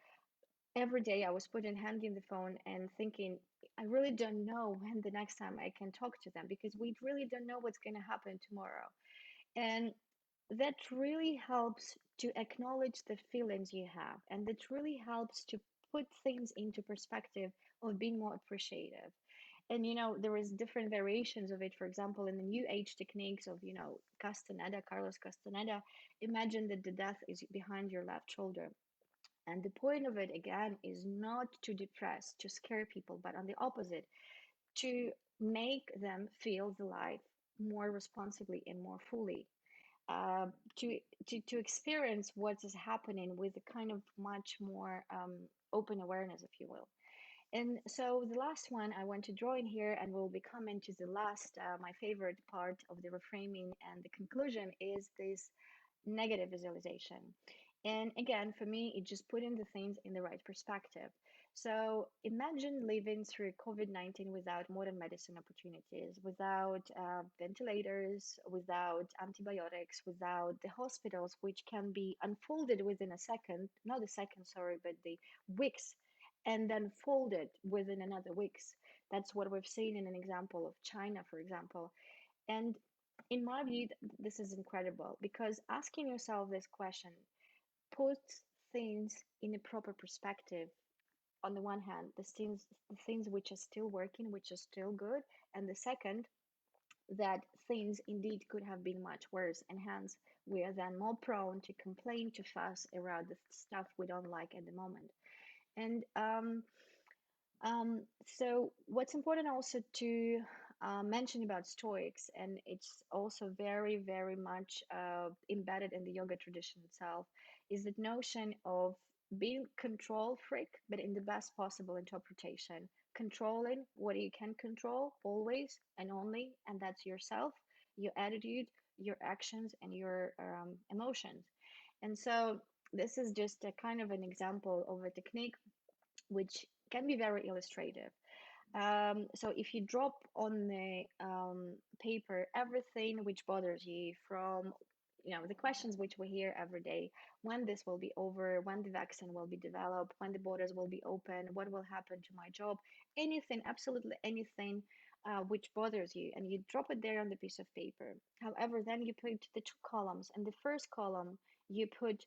every day I was putting hand in the phone and thinking, I really don't know when the next time I can talk to them, because we really don't know what's going to happen tomorrow. And that really helps to acknowledge the feelings you have, and that really helps to put things into perspective of being more appreciative. And there is different variations of it. For example, in the new age techniques of Castaneda, Carlos Castaneda, imagine that the death is behind your left shoulder. And the point of it again is not to depress, to scare people, but on the opposite, to make them feel the life more responsibly and more fully, uh, to, to experience what is happening with a kind of much more open awareness, if you will. And so the last one I want to draw in here, and we'll be coming to the last, my favorite part of the reframing and the conclusion, is this negative visualization. And again, for me, it just putting the things in the right perspective. So imagine living through COVID-19 without modern medicine opportunities, without ventilators, without antibiotics, without the hospitals, which can be unfolded within a second, not a second, sorry, but the weeks, and then folded within another weeks. That's what we've seen in an example of China, for example. And in my view, this is incredible, because asking yourself this question puts things in a proper perspective. On the one hand, the things which are still working, which are still good, and the second, that things indeed could have been much worse, and hence we are then more prone to complain, to fuss around the stuff we don't like at the moment. And so what's important also to mention about Stoics, and it's also very, very much embedded in the yoga tradition itself, is the notion of being control freak, but in the best possible interpretation. Controlling what you can control always and only, and that's yourself, your attitude, your actions, and your emotions. And so this is just a kind of an example of a technique which can be very illustrative. So if you drop on the paper everything which bothers you, from the questions which we hear every day: when this will be over, when the vaccine will be developed, when the borders will be open, what will happen to my job, anything, absolutely anything which bothers you, and you drop it there on the piece of paper. However, then you put the two columns, and the first column you put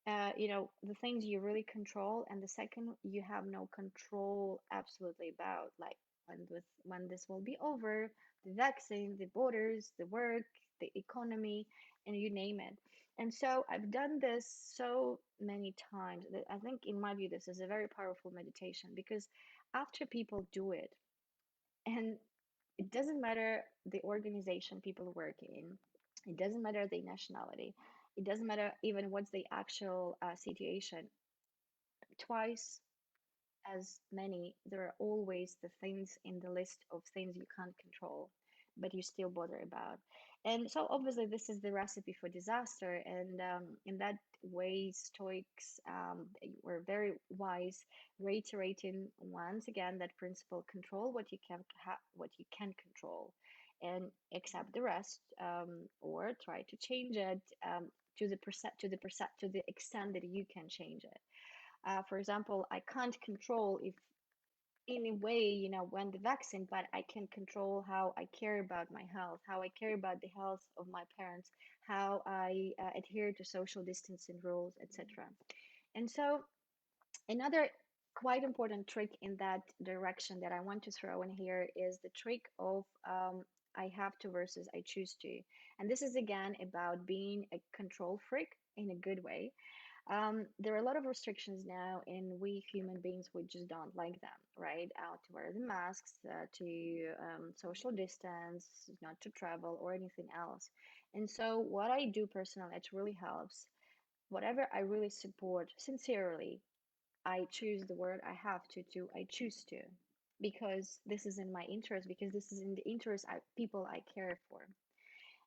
the things you really control, and the second you have no control absolutely about, like when this will be over, the vaccine, the borders, the work, the economy, and you name it. And so I've done this so many times that I think, in my view, this is a very powerful meditation, because after people do it, and it doesn't matter the organization people work in, it doesn't matter the nationality, it doesn't matter even what's the actual situation, twice as many, there are always the things in the list of things you can't control, but you still bother about. And so obviously this is the recipe for disaster. And in that way, Stoics were very wise, reiterating once again that principle: control what you can control. and accept the rest, or try to change it, to the to the extent that you can change it. For example, I can't control if in a way, when the vaccine, but I can control how I care about my health, how I care about the health of my parents, how I adhere to social distancing rules, etc. And so, another quite important trick in that direction that I want to throw in here is the trick of I have to versus I choose to. And this is again about being a control freak in a good way. There are a lot of restrictions now, and we human beings, we just don't like them, right? To wear the masks, to social distance, not to travel or anything else. And so, what I do personally, it really helps. Whatever I really support sincerely, I choose the word I have to I choose to, because this is in my interest, because this is in the interest of people I care for.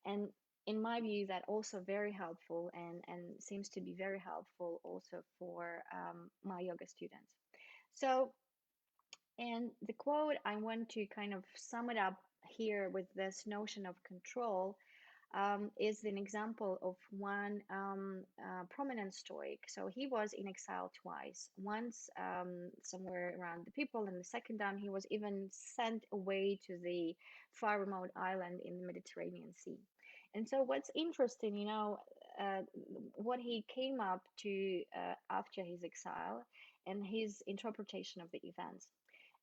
And in my view, that also very helpful, and seems to be very helpful also for my yoga students. So, and the quote, I want to kind of sum it up here with this notion of control, is an example of one prominent Stoic. So he was in exile twice. Once somewhere around the people, and the second time he was even sent away to the far remote island in the Mediterranean Sea. And so, what's interesting, uh, what he came up to after his exile and his interpretation of the events.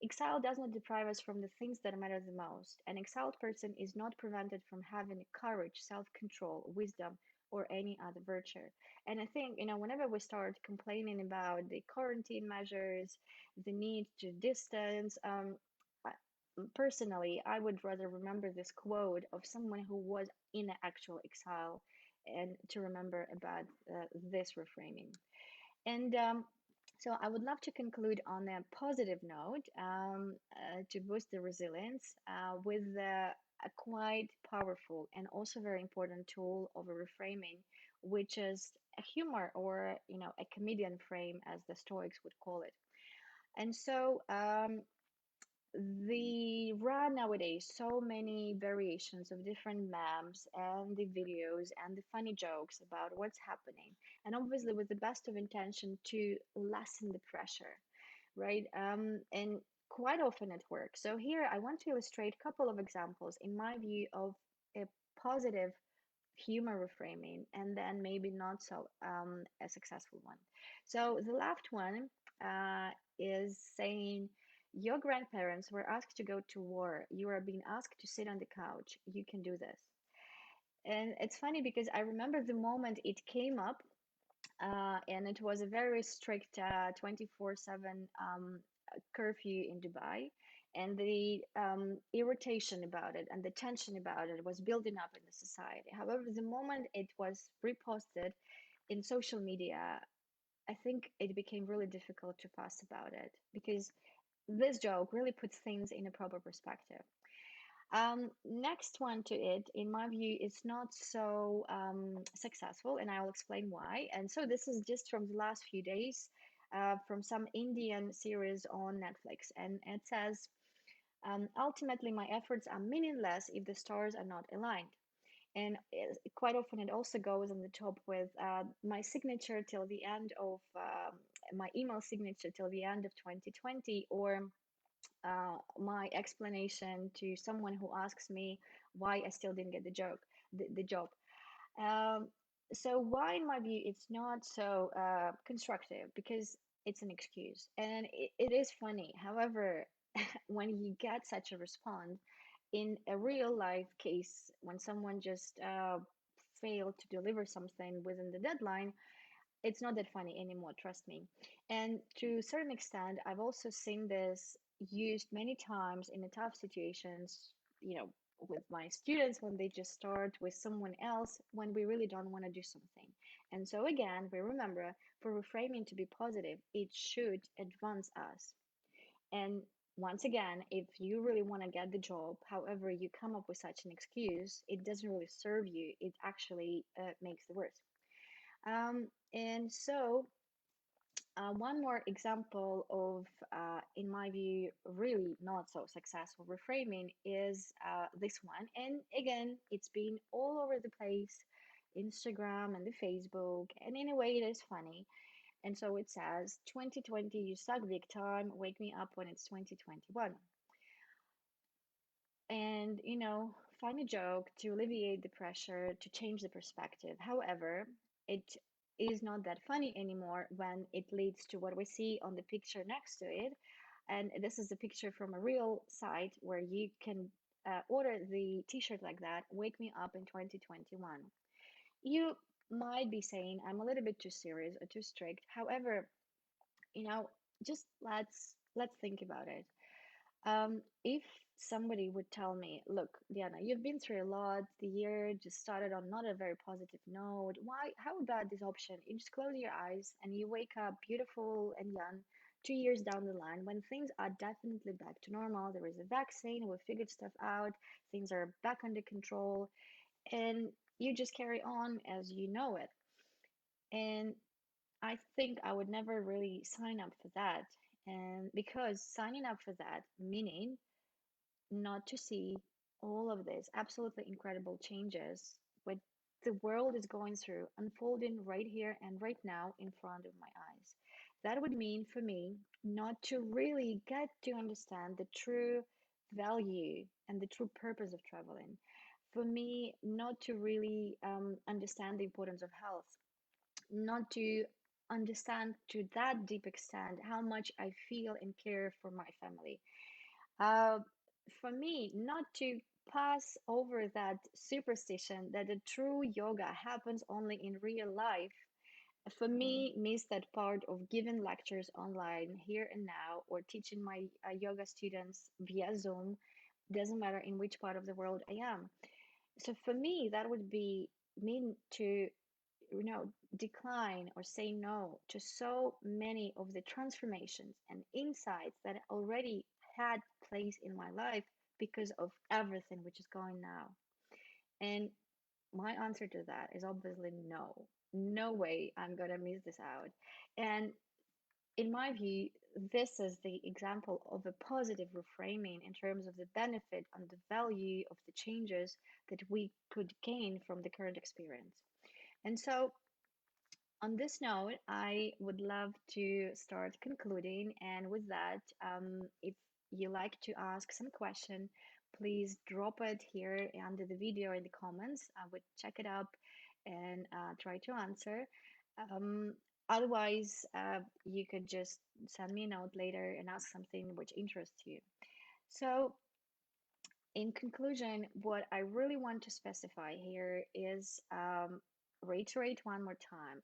Exile does not deprive us from the things that matter the most. An exiled person is not prevented from having courage, self control, wisdom, or any other virtue. And I think, whenever we start complaining about the quarantine measures, the need to distance, personally, I would rather remember this quote of someone who was in actual exile, and to remember about this reframing. And so I would love to conclude on a positive note, to boost the resilience, with a quite powerful and also very important tool of a reframing, which is a humor, or a comedian frame, as the Stoics would call it. And so, there are nowadays so many variations of different memes and the videos and the funny jokes about what's happening, and obviously with the best of intention to lessen the pressure, right? And quite often it works. So here I want to illustrate a couple of examples, in my view, of a positive humor reframing, and then maybe not so a successful one. So the left one is saying, your grandparents were asked to go to war. You are being asked to sit on the couch. You can do this. And it's funny because I remember the moment it came up, and it was a very strict 24/7 curfew in Dubai. And the irritation about it and the tension about it was building up in the society. However, the moment it was reposted in social media, I think it became really difficult to fuss about it, because this joke really puts things in a proper perspective. Next one to it, in my view, is not so successful, and I'll explain why. And so this is just from the last few days, from some Indian series on Netflix, and it says, ultimately, my efforts are meaningless if the stars are not aligned. And quite often it also goes on the top with my signature till the end of my email signature till the end of 2020, or my explanation to someone who asks me why I still didn't get the job. Um, so why, in my view, it's not so constructive, because it's an excuse, and it is funny. However, when you get such a response in a real life case, when someone just failed to deliver something within the deadline, it's not that funny anymore, trust me. And to a certain extent, I've also seen this used many times in the tough situations, you know, with my students, when they just start with someone else when we really don't want to do something. And so again, we remember, for reframing to be positive, it should advance us. And once again, if you really want to get the job, however, you come up with such an excuse, it doesn't really serve you. It actually makes it worse. And so, one more example of in my view, really not so successful reframing is this one. And again, it's been all over the place, Instagram and the Facebook, and in a way, it is funny. And so it says, 2020, you suck big time. Wake me up when it's 2021. And, find a joke to alleviate the pressure, to change the perspective. However, it is not that funny anymore when it leads to what we see on the picture next to it. And this is a picture from a real site where you can order the t-shirt like that, Wake Me Up in 2021. You might be saying, I'm a little bit too serious or too strict. However, you know, just let's think about it. If somebody would tell me, look, Diana, you've been through a lot. The year just started on not a very positive note. Why? How about this option? You just close your eyes and you wake up beautiful and young 2 years down the line when things are definitely back to normal. There is a vaccine. We figured stuff out. Things are back under control, and you just carry on as you know it. And I think I would never really sign up for that. And because signing up for that, meaning not to see all of this absolutely incredible changes what the world is going through unfolding right here and right now in front of my eyes. That would mean for me not to really get to understand the true value and the true purpose of traveling. For me, not to really understand the importance of health, not to understand to that deep extent how much I feel and care for my family. uh, for me, not to pass over that superstition that the true yoga happens only in real life, for me, means that part of giving lectures online here and now or teaching my yoga students via Zoom, doesn't matter in which part of the world I am. So for me, that would be mean to decline or say no to so many of the transformations and insights that already had place in my life because of everything which is going now. And my answer to that is obviously no. No way I'm gonna miss this out. And in my view, this is the example of a positive reframing in terms of the benefit and the value of the changes that we could gain from the current experience. And so on this note, I would love to start concluding. And with that, if you like to ask some question, please drop it here under the video in the comments. I would check it up and try to answer. Um, Otherwise, you could just send me a note later and ask something which interests you. So, in conclusion, what I really want to specify here is reiterate one more time,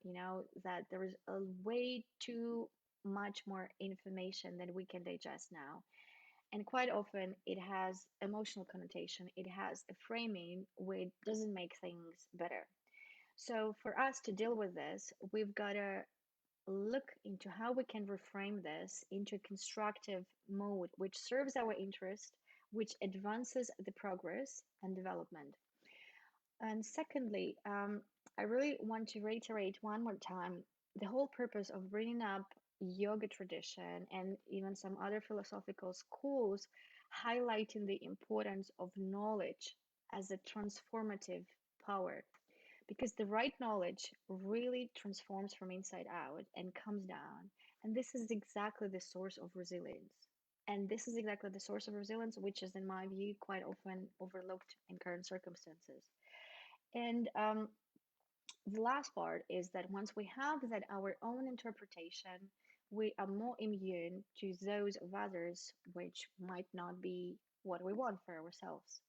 that there is a way too much more information than we can digest now. And quite often it has emotional connotation, it has a framing which doesn't make things better. So for us to deal with this, we've got to look into how we can reframe this into a constructive mode which serves our interest, which advances the progress and development. And secondly, I really want to reiterate one more time the whole purpose of bringing up yoga tradition and even some other philosophical schools highlighting the importance of knowledge as a transformative power, because the right knowledge really transforms from inside out and comes down. And this is exactly the source of resilience. And this is exactly the source of resilience, which is, in my view, quite often overlooked in current circumstances. And the last part is that once we have that our own interpretation, we are more immune to those of others, which might not be what we want for ourselves.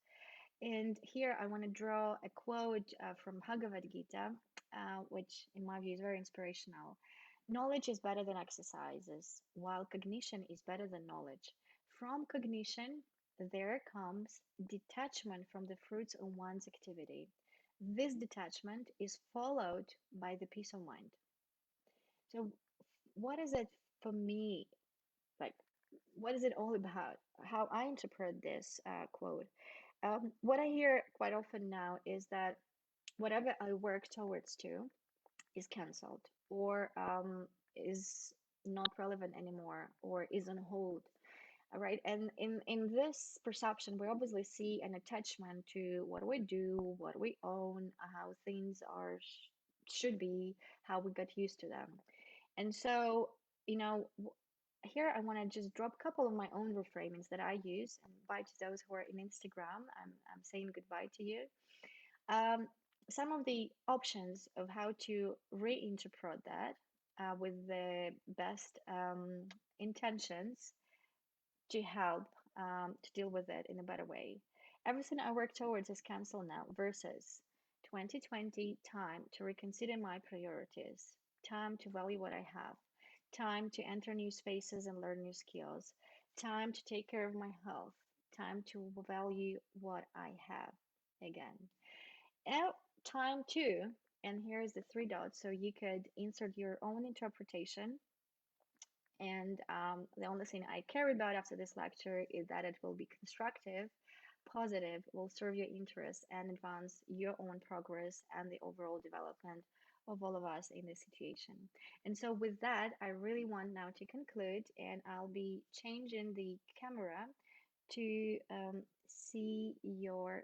And here I want to draw a quote from Bhagavad Gita, which in my view is very inspirational. Knowledge is better than exercises, while cognition is better than knowledge. From cognition, there comes detachment from the fruits of one's activity. This detachment is followed by the peace of mind. So, what is it for me? Like, what is it all about? How I interpret this quote. What I hear quite often now is that whatever I work towards to is cancelled or is not relevant anymore or is on hold. All right. And in this perception, we obviously see an attachment to what we do, what we own, how things are should be, how we got used to them. And so, you know, here I want to just drop a couple of my own reframings that I use, and bye to those who are in Instagram. I'm saying goodbye to you. Um, some of the options of how to reinterpret that with the best intentions to help to deal with it in a better way. Everything I work towards is cancelled now versus 2020 time to reconsider my priorities, time to value what I have, time to enter new spaces and learn new skills, time to take care of my health, time to value what I have again. And time too, and here's the three dots so you could insert your own interpretation and the only thing I care about after this lecture is that it will be constructive, positive, will serve your interests and advance your own progress and the overall development of all of us in this situation. And so, with that, I really want now to conclude, and I'll be changing the camera to see your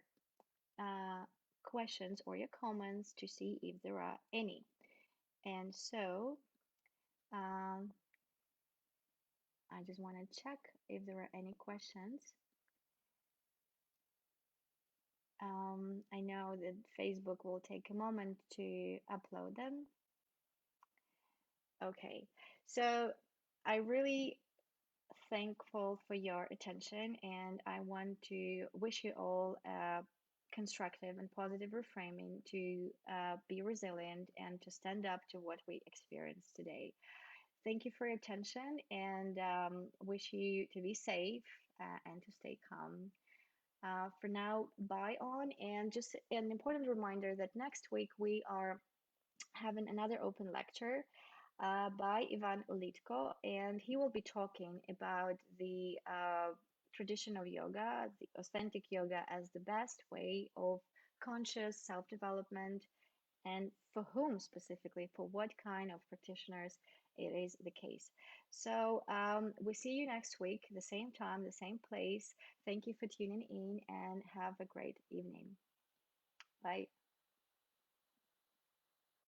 uh, questions or your comments to see if there are any. And so, um, I just want to check if there are any questions. I know that Facebook will take a moment to upload them. Okay, so I really thankful for your attention, and I want to wish you all a constructive and positive reframing to be resilient and to stand up to what we experienced today. Thank you for your attention, and wish you to be safe and to stay calm. For now, bye on. And just an important reminder that next week we are having another open lecture by Ivan Ulitko, and he will be talking about the tradition of yoga, the authentic yoga, as the best way of conscious self development, and for whom specifically, for what kind of practitioners it is the case. So we see you next week, the same time, the same place. Thank you for tuning in and have a great evening. Bye.